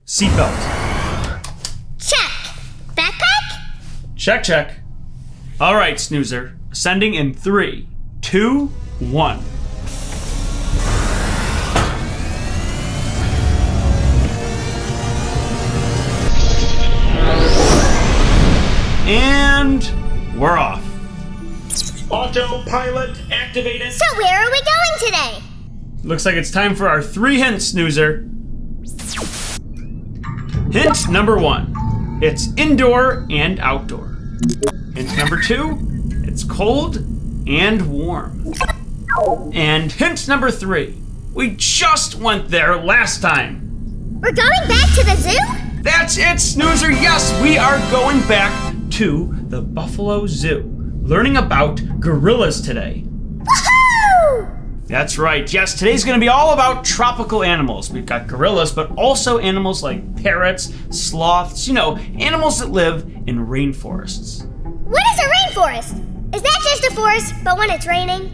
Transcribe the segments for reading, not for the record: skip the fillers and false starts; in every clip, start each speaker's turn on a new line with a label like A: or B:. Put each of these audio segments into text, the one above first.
A: Seatbelt.
B: Check. Backpack?
A: Check. All right, Snoozer. Ascending in 3, 2, 1. And we're off.
C: Autopilot activated.
B: So where are we going today?
A: Looks like it's time for our 3 hints, Snoozer. Hint number 1, it's indoor and outdoor. Hint number 2, it's cold and warm. And hint number 3, we just went there last time.
B: We're going back to the zoo?
A: That's it, Snoozer. Yes, we are going back to the Buffalo Zoo, learning about gorillas today.
B: Woohoo!
A: That's right. Yes, today's going to be all about tropical animals. We've got gorillas, but also animals like parrots, sloths, animals that live in rainforests.
B: What is a rainforest? Is that just a forest, but when it's raining?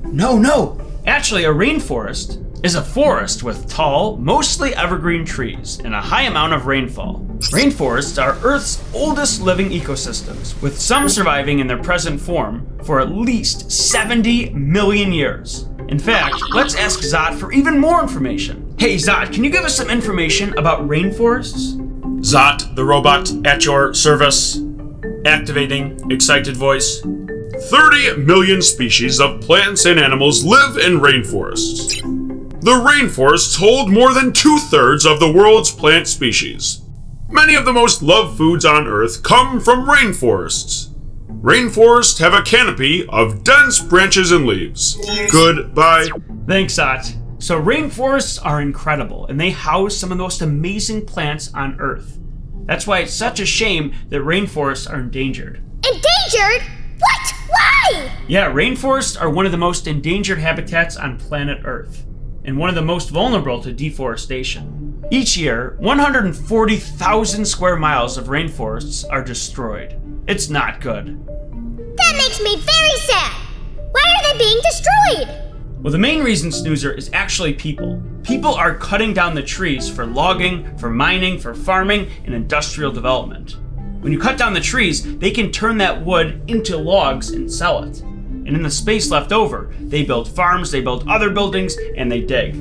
A: No. Actually, a rainforest is a forest with tall, mostly evergreen trees and a high amount of rainfall. Rainforests are Earth's oldest living ecosystems, with some surviving in their present form for at least 70 million years. In fact, let's ask Zot for even more information. Hey Zot, can you give us some information about rainforests?
C: Zot, the robot, at your service. Activating excited voice. 30 million species of plants and animals live in rainforests. The rainforests hold more than 2/3 of the world's plant species. Many of the most loved foods on Earth come from rainforests. Rainforests have a canopy of dense branches and leaves. Goodbye.
A: Thanks, Zot. So rainforests are incredible, and they house some of the most amazing plants on Earth. That's why it's such a shame that rainforests are endangered.
B: Endangered? What? Why?
A: Yeah, rainforests are one of the most endangered habitats on planet Earth, and one of the most vulnerable to deforestation. Each year, 140,000 square miles of rainforests are destroyed. It's not good.
B: That makes me very sad. Why are they being destroyed?
A: Well, the main reason, Snoozer, is actually people. People are cutting down the trees for logging, for mining, for farming, and industrial development. When you cut down the trees, they can turn that wood into logs and sell it. And in the space left over, they build farms, they build other buildings, and they dig.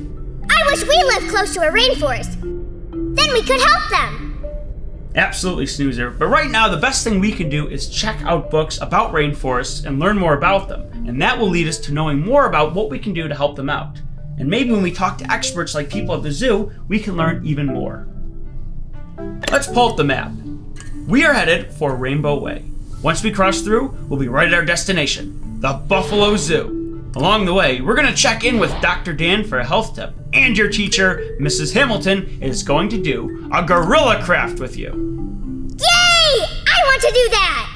B: I wish we lived close to a rainforest. Then we could help them.
A: Absolutely, Snoozer. But right now, the best thing we can do is check out books about rainforests and learn more about them. And that will lead us to knowing more about what we can do to help them out. And maybe when we talk to experts like people at the zoo, we can learn even more. Let's pull up the map. We are headed for Rainbow Way. Once we cross through, we'll be right at our destination, the Buffalo Zoo. Along the way, we're going to check in with Dr. Dan for a health tip, and your teacher, Mrs. Hamilton, is going to do a gorilla craft with you.
B: Yay! I want to do that!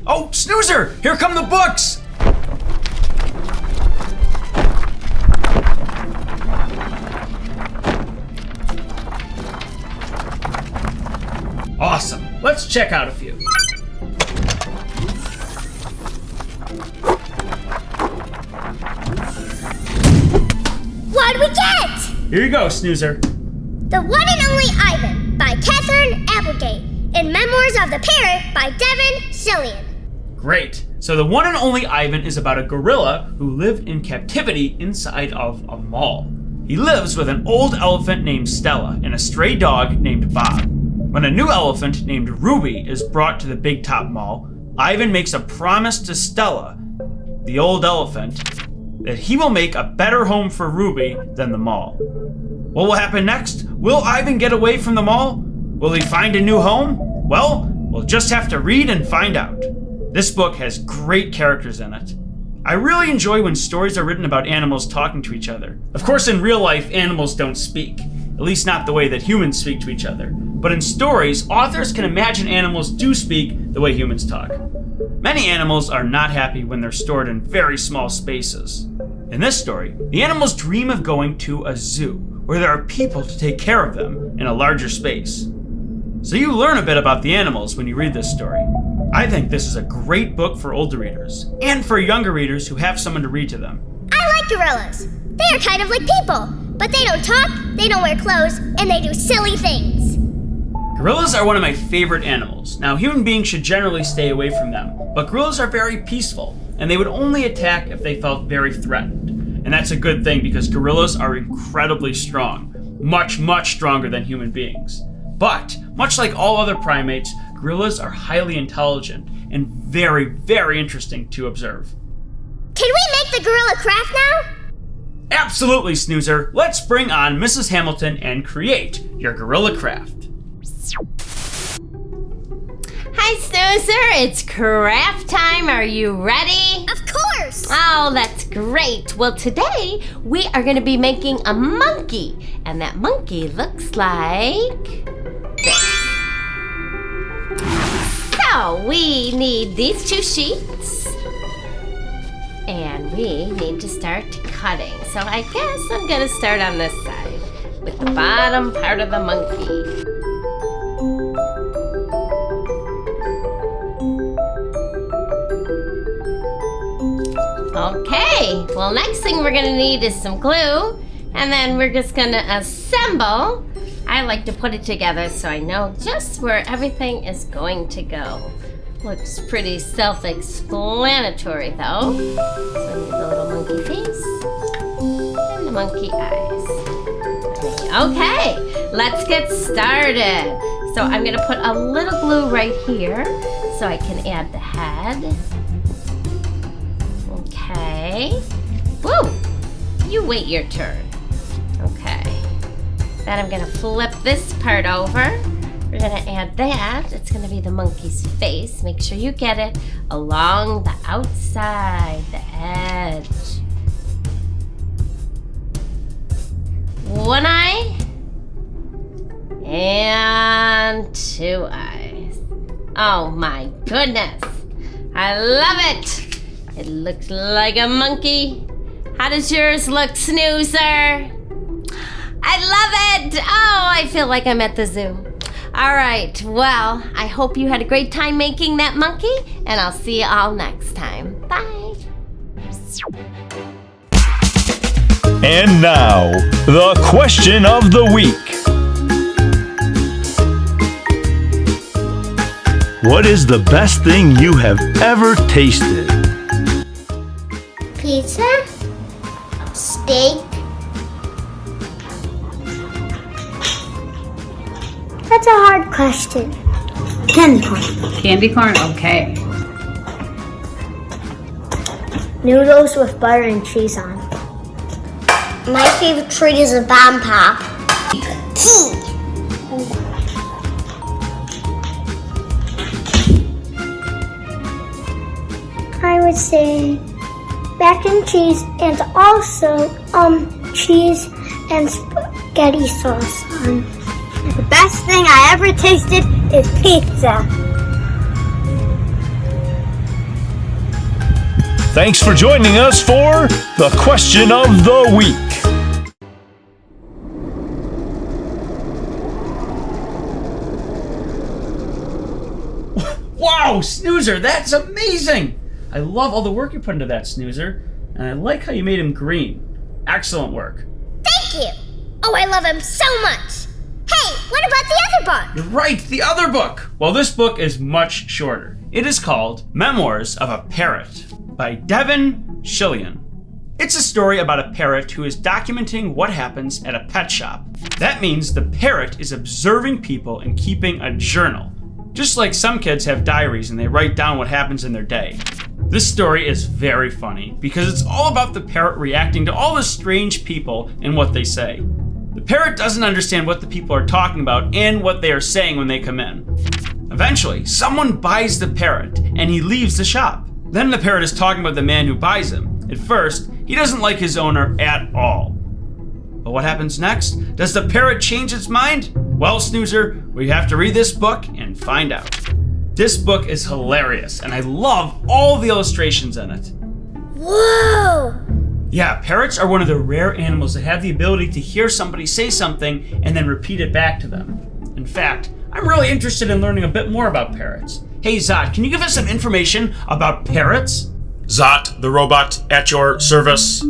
A: Oh, Snoozer! Here come the books! Awesome. Let's check out a few.
B: What'd we get?
A: Here you go, Snoozer.
B: The One and Only Ivan by Catherine Applegate and Memoirs of the Parrot by Devin Cillian.
A: Great. So the One and Only Ivan is about a gorilla who lived in captivity inside of a mall. He lives with an old elephant named Stella and a stray dog named Bob. When a new elephant named Ruby is brought to the Big Top Mall, Ivan makes a promise to Stella, the old elephant, that he will make a better home for Ruby than the mall. What will happen next? Will Ivan get away from the mall? Will he find a new home? Well, we'll just have to read and find out. This book has great characters in it. I really enjoy when stories are written about animals talking to each other. Of course, in real life, animals don't speak, at least not the way that humans speak to each other. But in stories, authors can imagine animals do speak the way humans talk. Many animals are not happy when they're stored in very small spaces. In this story, the animals dream of going to a zoo where there are people to take care of them in a larger space. So you learn a bit about the animals when you read this story. I think this is a great book for older readers and for younger readers who have someone to read to them.
B: I like gorillas. They are kind of like people. but they don't talk, they don't wear clothes, and they do silly things.
A: Gorillas are one of my favorite animals. Now, human beings should generally stay away from them, but gorillas are very peaceful, and they would only attack if they felt very threatened. And that's a good thing because gorillas are incredibly strong, much, much stronger than human beings. But, much like all other primates, gorillas are highly intelligent and very, very interesting to observe.
B: Can we make the gorilla craft now?
A: Absolutely, Snoozer. Let's bring on Mrs. Hamilton and create your gorilla craft.
D: Hi, Snoozer. It's craft time. Are you ready?
B: Of course!
D: Oh, that's great. Well, today we are going to be making a monkey. And that monkey looks like this. So, we need these 2 sheets. And we need to start cutting. So I guess I'm going to start on this side with the bottom part of the monkey. Okay, well, next thing we're gonna need is some glue, and then we're just gonna assemble. I like to put it together so I know just where everything is going to go. Looks pretty self-explanatory though. So I need the little monkey face and the monkey eyes. Okay, let's get started. So I'm gonna put a little glue right here so I can add the head. Okay. Woo! You wait your turn. Okay. Then I'm gonna flip this part over. We're gonna add that. It's gonna be the monkey's face. Make sure you get it along the outside, the edge. 1 eye and 2 eyes. Oh my goodness. I love it. It looks like a monkey. How does yours look, Snoozer? I love it. Oh, I feel like I'm at the zoo. All right, well, I hope you had a great time making that monkey, and I'll see you all next time. Bye.
E: And now, the question of the week. What is the best thing you have ever tasted?
B: Pizza? Steak? That's a hard question. Candy corn.
F: Candy corn? Okay.
B: Noodles with butter and cheese on. My favorite treat is a bomb pop. Tea. I would say mac and cheese and also cheese and spaghetti sauce on. The best thing I ever tasted is pizza.
E: Thanks for joining us for the question of the week.
A: Wow, Snoozer, that's amazing! I love all the work you put into that, Snoozer, and I like how you made him green. Excellent work.
B: Thank you. Oh, I love him so much. Hey, what about the other book?
A: You're right, the other book! Well, this book is much shorter. It is called Memoirs of a Parrot by Devin Shillian. It's a story about a parrot who is documenting what happens at a pet shop. That means the parrot is observing people and keeping a journal. Just like some kids have diaries and they write down what happens in their day. This story is very funny because it's all about the parrot reacting to all the strange people and what they say. The parrot doesn't understand what the people are talking about and what they are saying when they come in. Eventually, someone buys the parrot and he leaves the shop. Then the parrot is talking about the man who buys him. At first, he doesn't like his owner at all. But what happens next? Does the parrot change its mind? Well, Snoozer, we have to read this book and find out. This book is hilarious, and I love all the illustrations in it.
B: Whoa!
A: Yeah, parrots are one of the rare animals that have the ability to hear somebody say something and then repeat it back to them. In fact, I'm really interested in learning a bit more about parrots. Hey, Zot, can you give us some information about parrots?
C: Zot, the robot, at your service.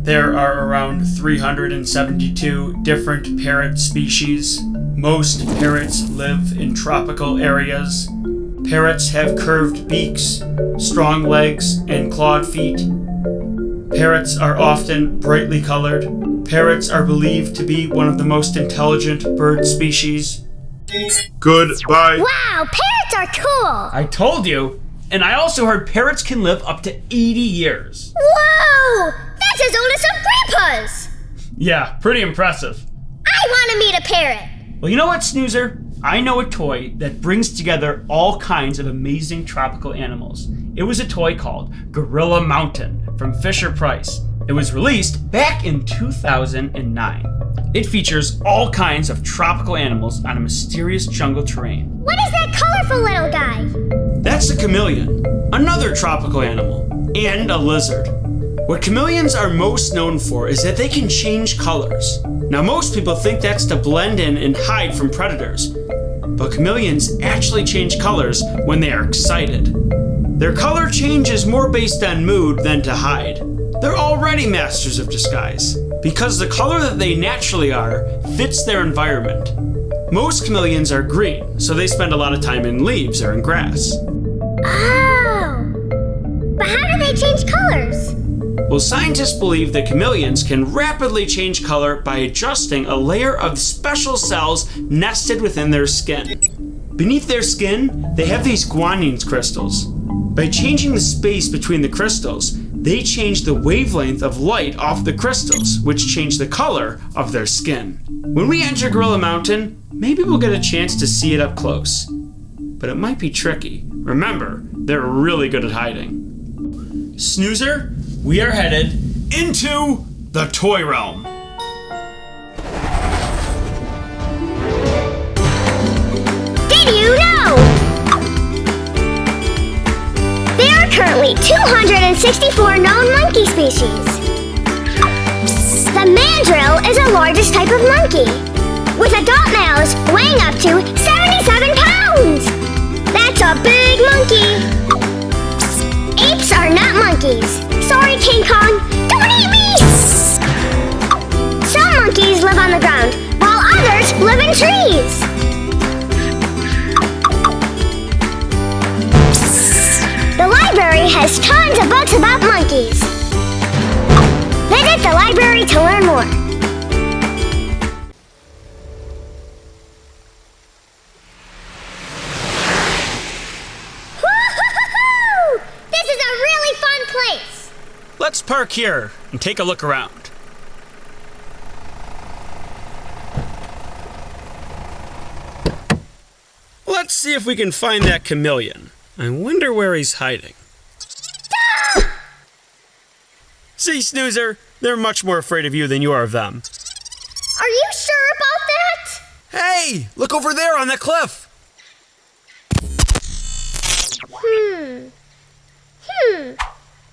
A: There are around 372 different parrot species. Most parrots live in tropical areas. Parrots have curved beaks, strong legs, and clawed feet. Parrots are often brightly colored. Parrots are believed to be one of the most intelligent bird species.
C: Goodbye.
B: Wow, parrots are cool!
A: I told you! And I also heard parrots can live up to 80 years.
B: Whoa! That's as old as some grandpas!
A: Yeah, pretty impressive.
B: I want to meet a parrot!
A: Well, you know what, Snoozer? I know a toy that brings together all kinds of amazing tropical animals. It was a toy called Gorilla Mountain from Fisher-Price. It was released back in 2009. It features all kinds of tropical animals on a mysterious jungle terrain.
B: What is that colorful little guy?
A: That's a chameleon, another tropical animal, and a lizard. What chameleons are most known for is that they can change colors. Now, most people think that's to blend in and hide from predators, but chameleons actually change colors when they are excited. Their color change is more based on mood than to hide. They're already masters of disguise, because the color that they naturally are fits their environment. Most chameleons are green, so they spend a lot of time in leaves or in grass.
B: Oh! But how do they change colors?
A: Well, scientists believe that chameleons can rapidly change color by adjusting a layer of special cells nested within their skin. Beneath their skin, they have these guanine crystals. By changing the space between the crystals, they change the wavelength of light off the crystals, which change the color of their skin. When we enter Gorilla Mountain, maybe we'll get a chance to see it up close. But it might be tricky. Remember, they're really good at hiding. Snoozer, we are headed into the toy realm.
B: Did you know? There are currently 264 known monkey species. The mandrill is the largest type of monkey, with adult males weighing up to 77 pounds. That's a big monkey. Apes are not monkeys. Sorry, King Kong, don't eat me! Some monkeys live on the ground, while others live in trees. The library has tons of books about monkeys. Visit the library to learn more. Woo-hoo-hoo-hoo! This is a really fun place.
A: Let's park here and take a look around. Let's see if we can find that chameleon. I wonder where he's hiding. See, Snoozer, they're much more afraid of you than you are of them.
B: Are you sure about that?
A: Hey, look over there on that cliff.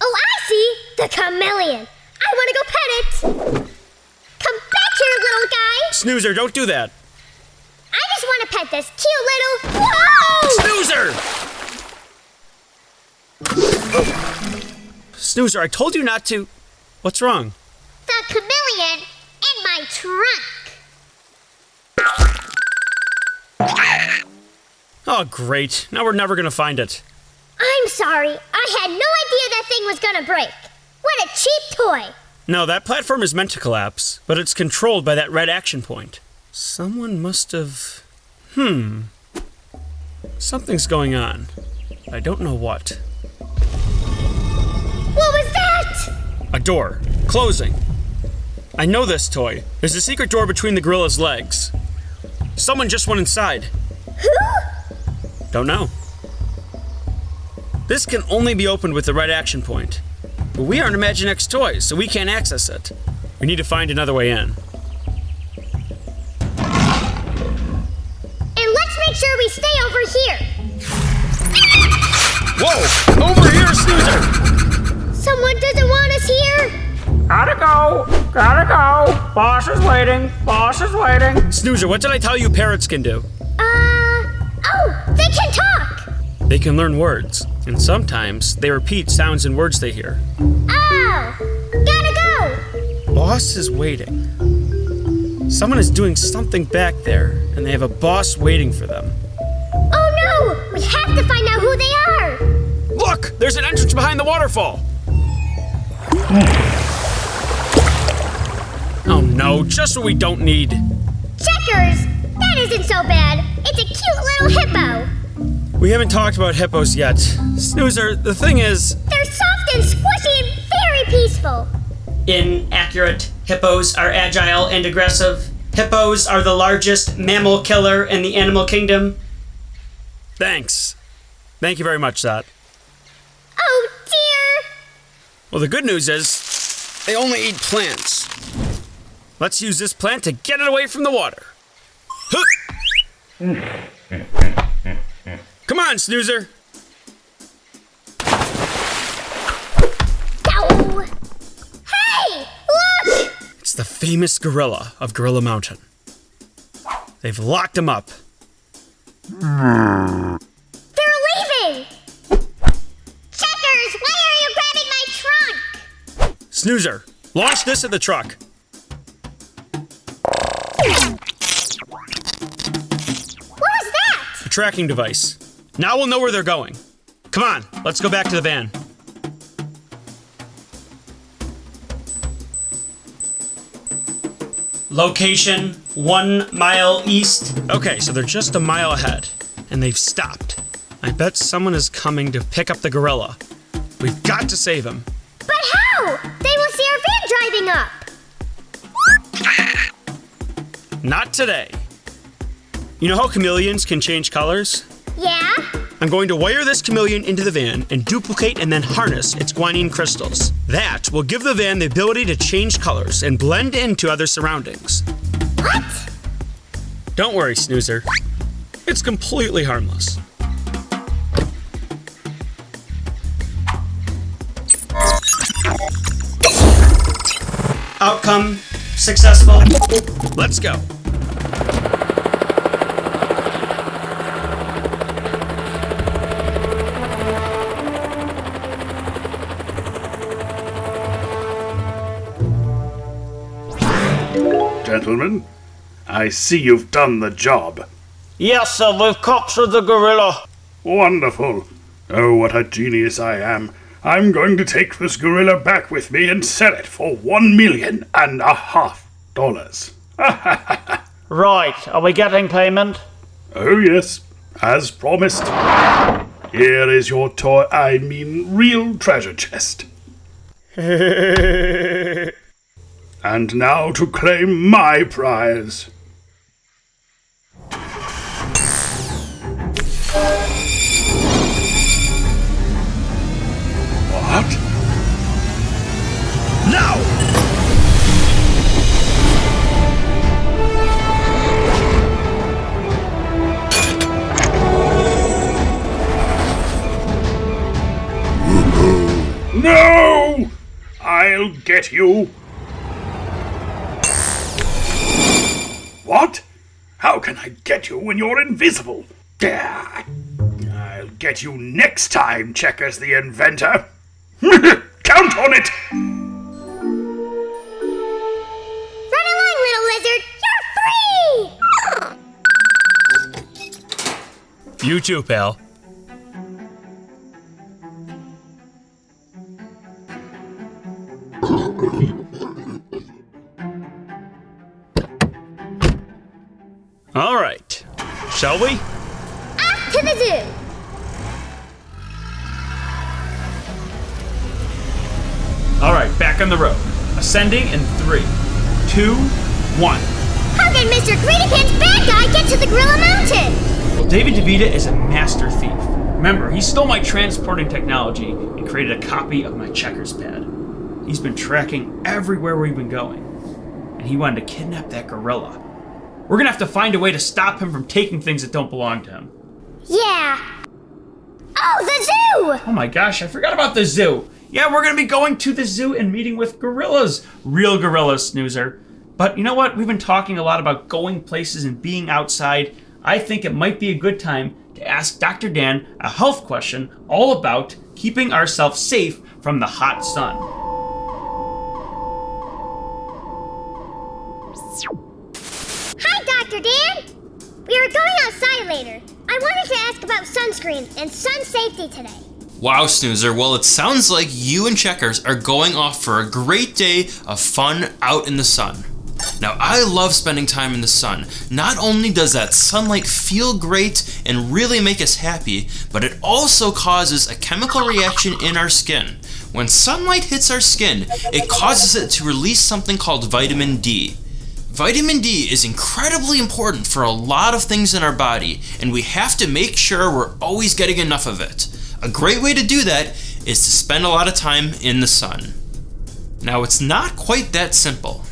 B: Oh, I see! The chameleon. I want to go pet it. Come back here, little guy.
A: Snoozer, don't do that.
B: I just want to pet this cute little... Whoa!
A: Snoozer! Snoozer, I told you not to. What's wrong?
B: The chameleon in my trunk.
A: Oh, great. Now we're never gonna find it.
B: I'm sorry. I had no idea that thing was gonna break. What a cheap toy.
A: No, that platform is meant to collapse, but it's controlled by that red action point. Someone must have... Something's going on. I don't know what.
B: What was that?
A: A door. Closing. I know this toy. There's a secret door between the gorilla's legs. Someone just went inside.
B: Who?
A: Don't know. This can only be opened with the right action point. But we aren't Imaginext toys, so we can't access it. We need to find another way in.
B: And let's make sure we stay over here.
A: Whoa! Over here, Snoozer!
B: Someone doesn't want us here.
G: Gotta go! Boss is waiting!
A: Snoozer, what did I tell you parrots can do?
B: Oh, they can talk.
A: They can learn words, and sometimes they repeat sounds and words they hear.
B: Oh, gotta go.
A: boss is waiting. Someone is doing something back there, and they have a boss waiting for them.
B: Oh no! We have to find out who they are!
A: Look! There's an entrance behind the waterfall! Oh no, just what we don't need.
B: Checkers! That isn't so bad. It's a cute little hippo.
A: We haven't talked about hippos yet. Snoozer, the thing is...
B: They're soft and squishy and very peaceful.
H: Inaccurate. Hippos are agile and aggressive. Hippos are the largest mammal killer in the animal kingdom.
A: Thanks. Thank you very much, Zot.
B: Oh dear!
A: Well, the good news is, they only eat plants. Let's use this plant to get it away from the water. Come on, Snoozer.
B: Ow! Hey! Look!
A: It's the famous gorilla of Gorilla Mountain. They've locked him up.
B: They're leaving! Checkers, why are you grabbing my trunk?
A: Snoozer, launch this at the truck.
B: What was that?
A: A tracking device. Now we'll know where they're going. Come on, let's go back to the van.
H: Location 1 mile east.
A: Okay, so they're just a mile ahead, and they've stopped. I bet someone is coming to pick up the gorilla. We've got to save him.
B: But how? They will see our van driving up.
A: Not today. You know how chameleons can change colors?
B: Yeah?
A: I'm going to wire this chameleon into the van and duplicate and then harness its guanine crystals. That will give the van the ability to change colors and blend into other surroundings.
B: What?
A: Don't worry, Snoozer. It's completely harmless.
H: Outcome successful.
A: Let's go.
C: Gentlemen, I see you've done the job.
G: Yes, sir, we've captured the gorilla.
C: Wonderful. Oh, what a genius I am. I'm going to take this gorilla back with me and sell it for $1.5 million.
G: Right, are we getting payment?
C: Oh yes, as promised. Here is your real treasure chest. And now to claim my prize. What?
A: Now!
C: No! I'll get you. What? How can I get you when you're invisible? Gah! I'll get you next time, Checkers the inventor. Count on it!
B: Run along, little lizard! You're free!
A: You too, pal. All right. Shall we?
B: Off to the zoo!
A: All right, back on the road. Ascending in 3, 2, 1.
B: How did Mr. Greedypants bad guy get to the Gorilla Mountain?
A: Well, David DeVita is a master thief. Remember, he stole my transporting technology and created a copy of my checkers pad. He's been tracking everywhere we've been going, and he wanted to kidnap that gorilla. We're gonna have to find a way to stop him from taking things that don't belong to him.
B: Yeah. Oh, the zoo!
A: Oh my gosh, I forgot about the zoo. Yeah, we're gonna be going to the zoo and meeting with gorillas. Real gorillas, Snoozer. But you know what? We've been talking a lot about going places and being outside. I think it might be a good time to ask Dr. Dan a health question all about keeping ourselves safe from the hot sun.
B: later. I wanted to ask about sunscreen and sun safety today.
I: Wow, Snoozer. Well, it sounds like you and Checkers are going off for a great day of fun out in the sun. Now, I love spending time in the sun. Not only does that sunlight feel great and really make us happy, but it also causes a chemical reaction in our skin. When sunlight hits our skin, it causes it to release something called vitamin D. Vitamin D is incredibly important for a lot of things in our body, and we have to make sure we're always getting enough of it. A great way to do that is to spend a lot of time in the sun. Now, it's not quite that simple.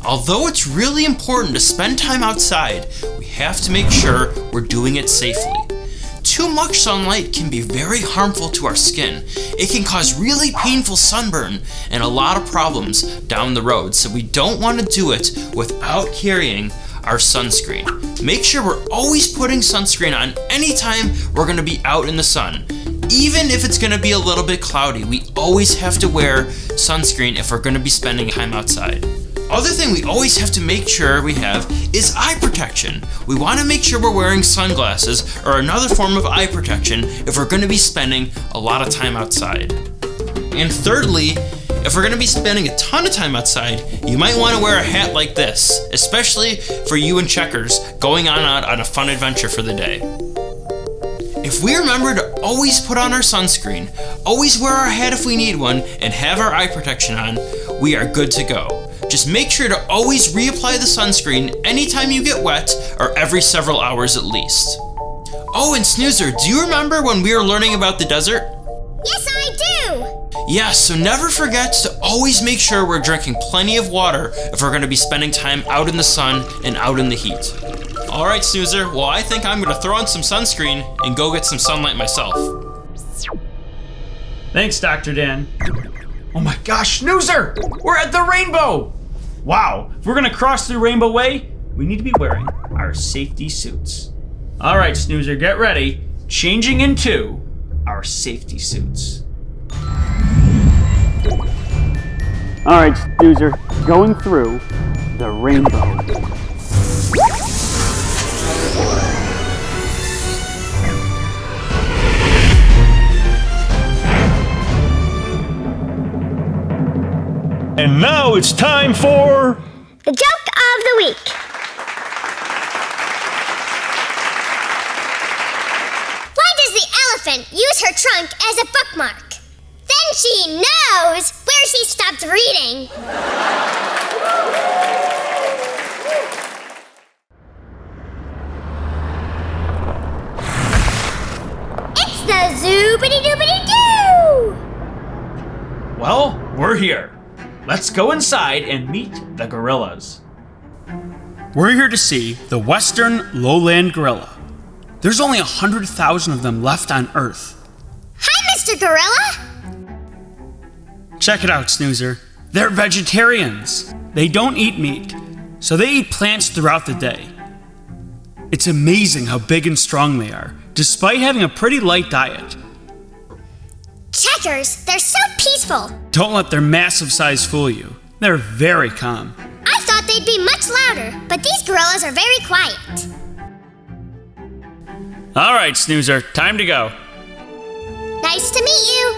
I: Although it's really important to spend time outside, we have to make sure we're doing it safely. Too much sunlight can be very harmful to our skin. It can cause really painful sunburn and a lot of problems down the road, so we don't want to do it without carrying our sunscreen. Make sure we're always putting sunscreen on anytime we're going to be out in the sun. Even if it's going to be a little bit cloudy, we always have to wear sunscreen if we're going to be spending time outside. Other thing we always have to make sure we have is eye protection. We want to make sure we're wearing sunglasses or another form of eye protection if we're going to be spending a lot of time outside. And thirdly, if we're going to be spending a ton of time outside, you might want to wear a hat like this, especially for you and Checkers going out on a fun adventure for the day. If we remember to always put on our sunscreen, always wear our hat if we need one, and have our eye protection on, we are good to go. Just make sure to always reapply the sunscreen anytime you get wet or every several hours at least. Oh, and Snoozer, do you remember when we were learning about the desert?
B: Yes, I do!
I: Yeah, so never forget to always make sure we're drinking plenty of water if we're going to be spending time out in the sun and out in the heat. Alright, Snoozer, well, I think I'm going to throw on some sunscreen and go get some sunlight myself.
A: Thanks, Dr. Dan. Oh my gosh, Snoozer! We're at the rainbow! Wow, if we're gonna cross through Rainbow Way, we need to be wearing our safety suits. All right, Snoozer, get ready. Changing into our safety suits.
J: All right, Snoozer, going through the rainbow.
E: And now it's time for
B: The joke of the week. Why does the elephant use her trunk as a bookmark? Then she knows where she stopped reading. It's the zoobity-doobity-doo!
A: Well, we're here. Let's go inside and meet the gorillas.
H: We're here to see the western lowland gorilla. There's only 100,000 of them left on Earth.
B: Hi, Mr. Gorilla!
H: Check it out, Snoozer. They're vegetarians. They don't eat meat, so they eat plants throughout the day. It's amazing how big and strong they are, despite having a pretty light diet.
B: Checkers, they're so peaceful.
H: Don't let their massive size fool you. They're very calm.
B: I thought they'd be much louder, but these gorillas are very quiet.
H: All right, Snoozer, time to go.
B: Nice to meet you.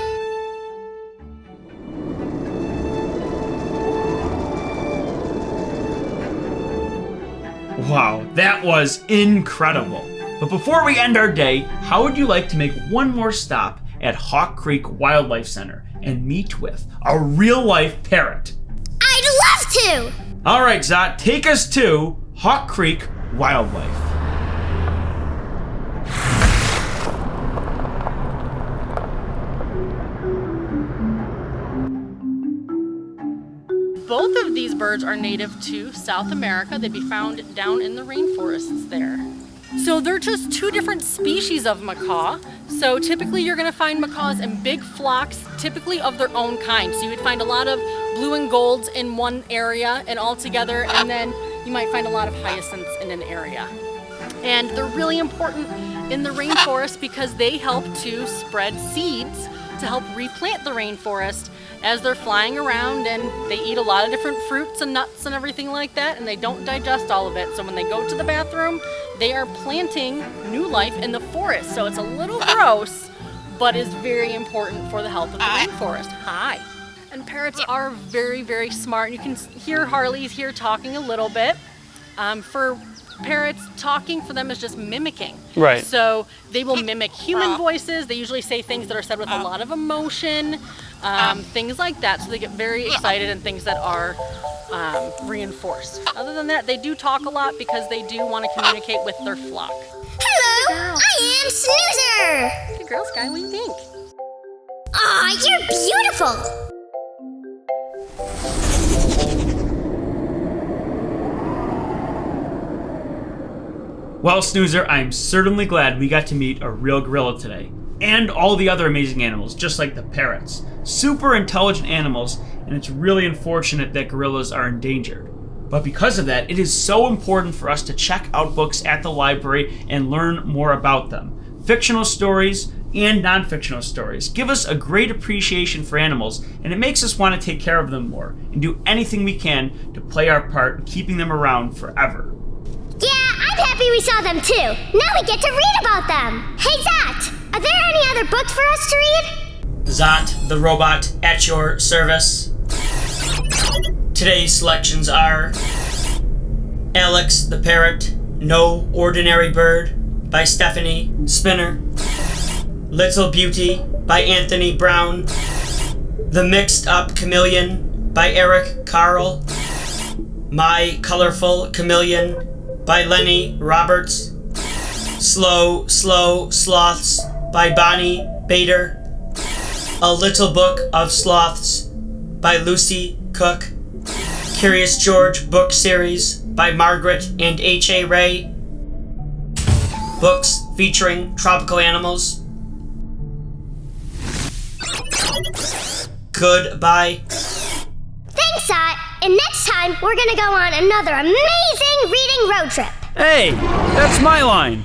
A: Wow, that was incredible. But before we end our day, how would you like to make one more stop at Hawk Creek Wildlife Center and meet with a real-life parrot?
B: I'd love to!
A: All right, Zot, take us to Hawk Creek Wildlife.
K: Both of these birds are native to South America. They'd be found down in the rainforests there. So they're just two different species of macaw. So typically you're gonna find macaws in big flocks, typically of their own kind. So you would find a lot of blue and golds in one area and all together, and then you might find a lot of hyacinths in an area. And they're really important in the rainforest because they help to spread seeds to help replant the rainforest as they're flying around, and they eat a lot of different fruits and nuts and everything like that, and they don't digest all of it. So when they go to the bathroom, they are planting new life in the forest. So it's a little gross, but is very important for the health of the rainforest. Hi. And parrots are very, very smart. You can hear Harley's here talking a little bit. For parrots, talking for them is just mimicking.
H: Right.
K: So they will mimic human voices. They usually say things that are said with a lot of emotion, things like that. So they get very excited and things that are reinforced. Other than that, they do talk a lot because they do want to communicate with their flock.
B: Hello, I am Snoozer.
K: Good girl, Sky, what do you think?
B: Aw, you're beautiful.
A: Well, Snoozer, I'm certainly glad we got to meet a real gorilla today. And all the other amazing animals, just like the parrots. Super intelligent animals, and it's really unfortunate that gorillas are endangered. But because of that, it is so important for us to check out books at the library and learn more about them. Fictional stories and non-fictional stories give us a great appreciation for animals, and it makes us want to take care of them more and do anything we can to play our part in keeping them around forever.
B: Yeah, I'm happy we saw them too. Now we get to read about them. Hey, Zat, are there any other books for us to read?
L: Zat, the robot, at your service. Today's selections are Alex the Parrot, No Ordinary Bird by Stephanie Spinner, Little Beauty by Anthony Brown, The Mixed Up Chameleon by Eric Carl, My Colorful Chameleon by Lenny Roberts, Slow Sloths by Bonnie Bader, A Little Book of Sloths by Lucy Cook, Curious George book series by Margaret and H.A. Ray, books featuring tropical animals. Goodbye.
B: Thanks, Zat. And next time, we're gonna go on another amazing reading road trip.
H: Hey, that's my line.